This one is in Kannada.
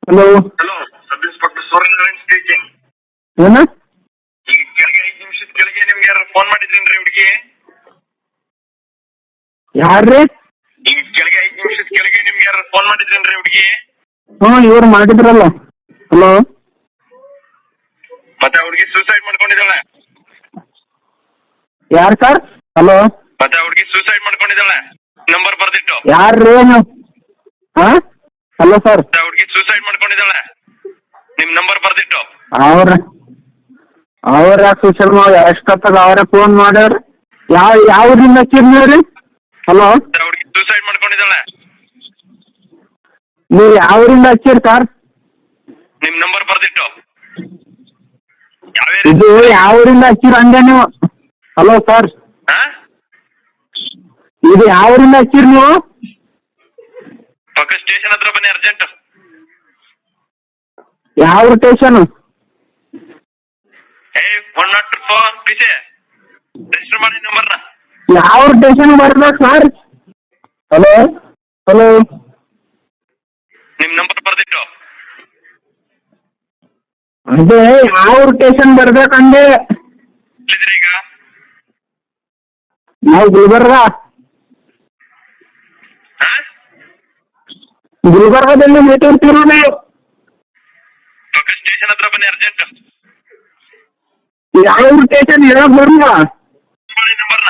Hello hello, sub inspector Suryanarayan speaking. ಏನ ಈಗ ಕೆಳಗೆ 5 ನಿಮಿಷದ ಕೆಳಗೆ ನಿಮ್ಗೆ ಯಾರು ಫೋನ್ ಮಾಡಿದ್ರೇನ್ರಿ ಹುಡುಗಿ? ಯಾರ್ರಿ? ಈಗ ಕೆಳಗೆ 5 ನಿಮಿಷದ ಕೆಳಗೆ ನಿಮ್ಗೆ ಯಾರು ಫೋನ್ ಮಾಡಿದ್ರೇನ್ರಿ ಹುಡುಗಿ? ಇವ್ರು ಮಾಡಿದ್ರಲ್ಲ. ಹಲೋ ಮತ್ತೆ ಆ ಹುಡುಗಿ ಸೂಸೈಡ್ ಮಾಡ್ಕೊಂಡಿದ್ದಾಳೆ. ಯಾರು ಸರ್? ಹಲೋ ಮತ್ತೆ ಆ ಹುಡುಗಿ ಸೂಸೈಡ್ ಮಾಡ್ಕೊಂಡಿದ್ದಾಳೆ. ನಂಬರ್ ಬರ್ದಿಟ್ಟು. ಯಾರ್ರಿ ನೀವು? Hello sir. ಆ ಹುಡುಗಿ ಸೂಸೈಡ್ ಮಾಡ್ಕೊಂಡಿದ್ದಾಳೆ. ನಿಮ್ ನಂಬರ್ ಬರ್ದಿಟ್ಟು. ಅವ್ರ ಸೋಷಿಯಲ್ ಎಷ್ಟೊತ್ತಾಗ ಅವರೇ ಫೋನ್ ಮಾಡ್ಯಾರ. ಯಾವ್ರಿಂದ ಹಚ್ಚಿರಿ ನೀವು ರೀ? ಹಲೋ ಆ ಹುಡುಗಿ ಸೂಸೈಡ್ ಮಾಡ್ಕೊಂಡಿದ್ದಾಳೆ. ನೀವು ಯಾವ್ರಿಂದ ಹಚ್ಚಿರಿ ಸರ್? ನಿಮ್ ನಂಬರ್ ಬರ್ದಿಟ್ಟು. ಇದು ಯಾವ್ರಿಂದ ಹಚ್ಚಿರಿ ಅಂದೆ ನೀವು? ಹಲೋ ಸರ್, ಇದು ಯಾವ್ರಿಂದ ಹಚ್ಚಿರಿ ನೀವು? ಪಕ್ಕ ಸ್ಟೇಷನ್ ಹತ್ರ ಬನ್ನಿ ಅರ್ಜೆಂಟ್. ಯಾವ ಸ್ಟೇಷನ್? 104 ಪಿಸಿ ರಿಜಿಸ್ಟರ್ ಮಾಡಿ ನಂಬರ್ನ. ಯಾವ ಸ್ಟೇಷನ್ ಬರ್ಬೇಕು ಸರ್? ಹಲೋ ಹಲೋ ನಿಮ್ ನಂಬರ್ ಬರ್ದಿಟ್ಟು. ಅದೇ ಯಾವ ಸ್ಟೇಷನ್ ಬರ್ಬೇಕಂದೆ? ಈಗ ನಾವು ಗುಲ್ಬರ್ಗದಲ್ಲಿ ಮಾತಾಡ್ತೀರ ನೀವು? ಪಕ್ಕ ಸ್ಟೇಷನ್ ಹತ್ರ ಬನ್ನಿ ಅರ್ಜೆಂಟ್. ಯಾವ ಸ್ಟೇಷನ್ ಹೇಳಕ್ ಬರಲ್ಲ. ನಂಬರ್ನ